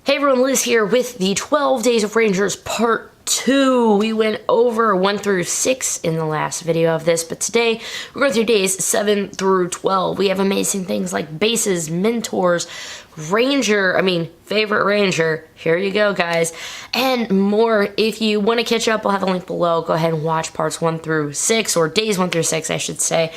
Hey everyone, Liz here with the 12 Days of Rangers Part 2. We went over 1 through 6 in the last video of this, but today we're going through days 7 through 12. We have amazing things like bases, mentors, favorite ranger, here you go guys, and more. If you want to catch up, I'll have a link below. Go ahead and watch parts 1 through 6, or days 1 through 6 I should say.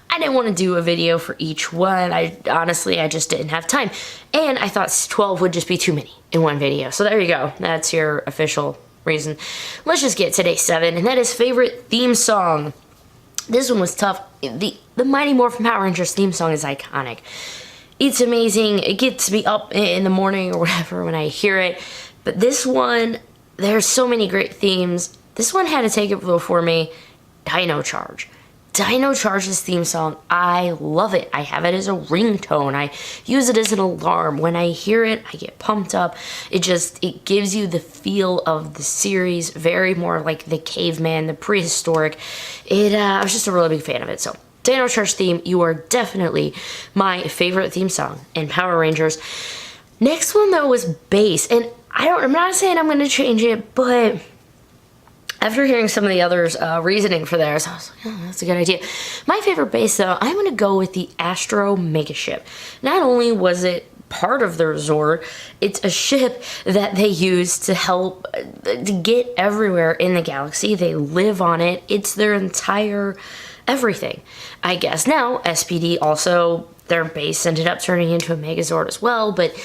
I didn't want to do a video for each one. Honestly, I just didn't have time. And I thought 12 would just be too many in one video. So there you go. That's your official reason. Let's just get to day 7, and that is favorite theme song. This one was tough. The Mighty Morphin Power Rangers theme song is iconic. It's amazing. It gets me up in the morning or whatever when I hear it. But this one, there's so many great themes. This one had to take it for me. Dino Charge. Dino Charge's theme song, I love it. I have it as a ringtone. I use it as an alarm. When I hear it, I get pumped up. It gives you the feel of the series, very more like the caveman, the prehistoric. I was just a really big fan of it. So, Dino Charge theme, you are definitely my favorite theme song in Power Rangers. Next one though was bass, and I'm not saying I'm going to change it, but after hearing some of the others' reasoning for theirs, I was like, oh, that's a good idea. My favorite base, though, I'm going to go with the Astro Megaship. Not only was it part of their Zord, it's a ship that they use to help to get everywhere in the galaxy. They live on it. It's their entire everything, I guess. Now, SPD also, their base ended up turning into a Megazord as well, but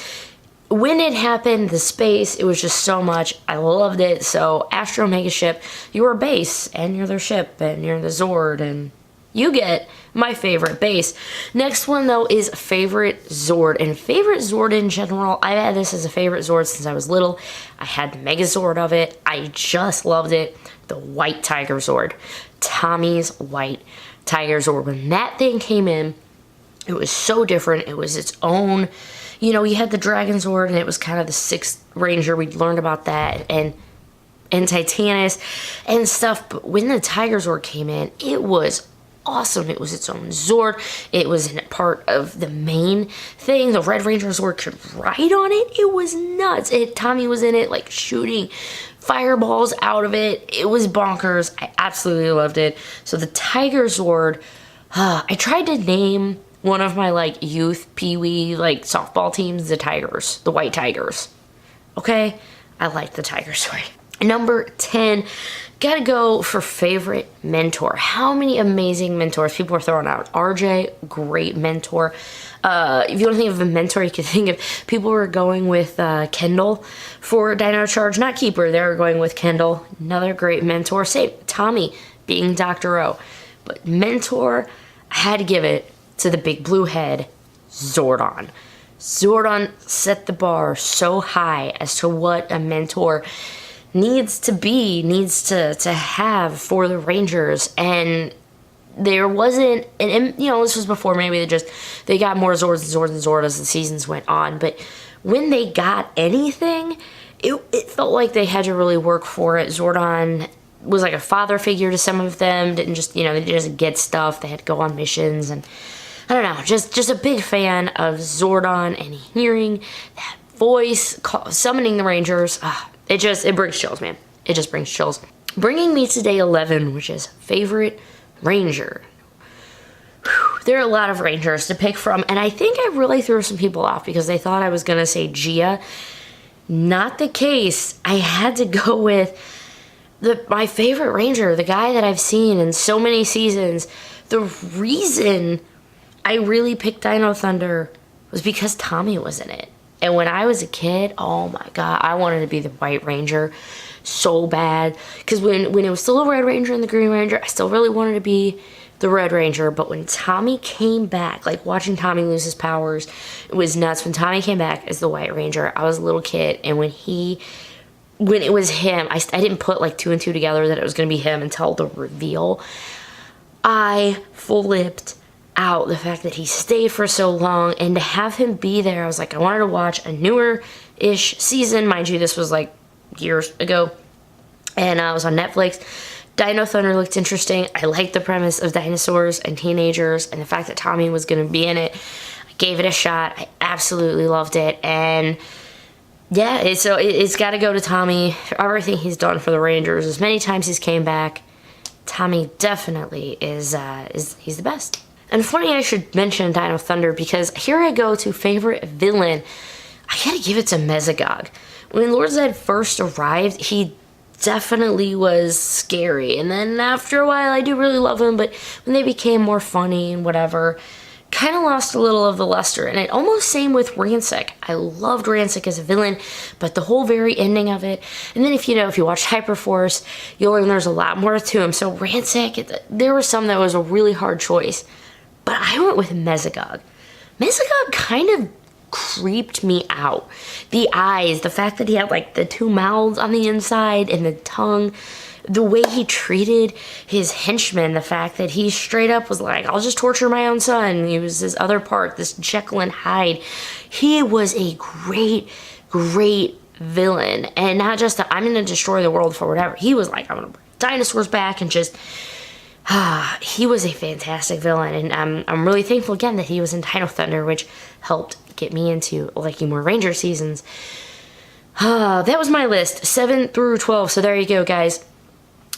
when it happened, the space, it was just so much. I loved it. So, Astro Megaship, you're a base, and you're their ship, and you're the Zord, and you get my favorite base. Next one, though, is favorite Zord. And favorite Zord in general, I've had this as a favorite Zord since I was little. I had the Megazord of it. I just loved it. The White Tiger Zord. Tommy's White Tiger Zord. When that thing came in, it was so different. It was its own. You know, you had the Dragon Zord, and it was kind of the 6th Ranger. We'd learned about that, and Titanus and stuff. But when the Tiger Zord came in, it was awesome. It was its own Zord. It was in part of the main thing. The Red Ranger Zord could ride on it. It was nuts. Tommy was in it, like, shooting fireballs out of it. It was bonkers. I absolutely loved it. So the Tiger Zord, I tried to name one of my, like, youth pee-wee, like, softball teams, the Tigers, the White Tigers. Okay? I like the Tiger Zord. Number 10, gotta go for favorite mentor. How many amazing mentors people are throwing out. RJ, great mentor. If you want to think of a mentor, you can think of people who are going with Kendall for Dino Charge. Not Keeper, they were going with Kendall. Another great mentor. Same, Tommy being Dr. O. But mentor, I had to give it to the big blue head, Zordon. Zordon set the bar so high as to what a mentor needs to have for the Rangers. And there wasn't, and you know, this was before maybe they got more Zords and Zords and Zords as the seasons went on, but when they got anything, it felt like they had to really work for it. Zordon was like a father figure to some of them, they didn't just get stuff, they had to go on missions, and I don't know, just a big fan of Zordon, and hearing that voice summoning the Rangers, it brings chills, man. It just brings chills. Bringing me to day 11, which is favorite Ranger. Whew, there are a lot of Rangers to pick from, and I think I really threw some people off because they thought I was going to say Gia. Not the case. I had to go with my favorite Ranger, the guy that I've seen in so many seasons. The reason I really picked Dino Thunder was because Tommy was in it. And when I was a kid, oh my god, I wanted to be the White Ranger so bad. Because when it was still the Red Ranger and the Green Ranger, I still really wanted to be the Red Ranger. But when Tommy came back, like watching Tommy lose his powers, it was nuts. When Tommy came back as the White Ranger, I was a little kid. And when it was him, I didn't put like 2 and 2 together that it was going to be him until the reveal. I flipped out. The fact that he stayed for so long, and to have him be there, I was like, I wanted to watch a newer-ish season. Mind you, this was like years ago, and I was on Netflix. Dino Thunder looked interesting. I liked the premise of dinosaurs and teenagers, and the fact that Tommy was going to be in it. I gave it a shot. I absolutely loved it, and yeah, so it's got to go to Tommy for everything he's done for the Rangers. As many times he's came back, Tommy definitely is he's the best. And funny I should mention Dino Thunder because here I go to favorite villain. I gotta give it to Mesogog. When Lord Zed first arrived, he definitely was scary. And then after a while, I do really love him, but when they became more funny and whatever, kind of lost a little of the luster. And it almost same with Ransik. I loved Ransik as a villain, but the whole very ending of it. And then if you watch Hyperforce, you'll learn there's a lot more to him. So Ransik, there was some that was a really hard choice, but I went with Mesogog. Mesogog kind of creeped me out. The eyes, the fact that he had like the two mouths on the inside and the tongue, the way he treated his henchmen, the fact that he straight up was like, I'll just torture my own son. He was this other part, this Jekyll and Hyde. He was a great, great villain. And not just that I'm going to destroy the world for whatever. He was like, I'm going to bring dinosaurs back and just... he was a fantastic villain, and I'm really thankful again that he was in Dino Thunder, which helped get me into liking more Ranger seasons. That was my list, 7 through 12, so there you go, guys.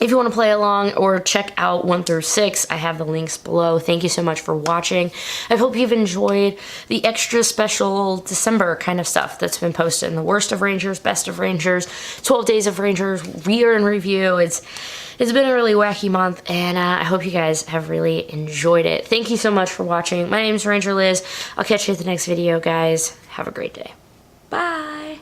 If you want to play along or check out 1 through 6, I have the links below. Thank you so much for watching. I hope you've enjoyed the extra special December kind of stuff that's been posted in the Worst of Rangers, Best of Rangers, 12 Days of Rangers, Year in Review. It's been a really wacky month, and I hope you guys have really enjoyed it. Thank you so much for watching. My name's Ranger Liz. I'll catch you at the next video, guys. Have a great day. Bye!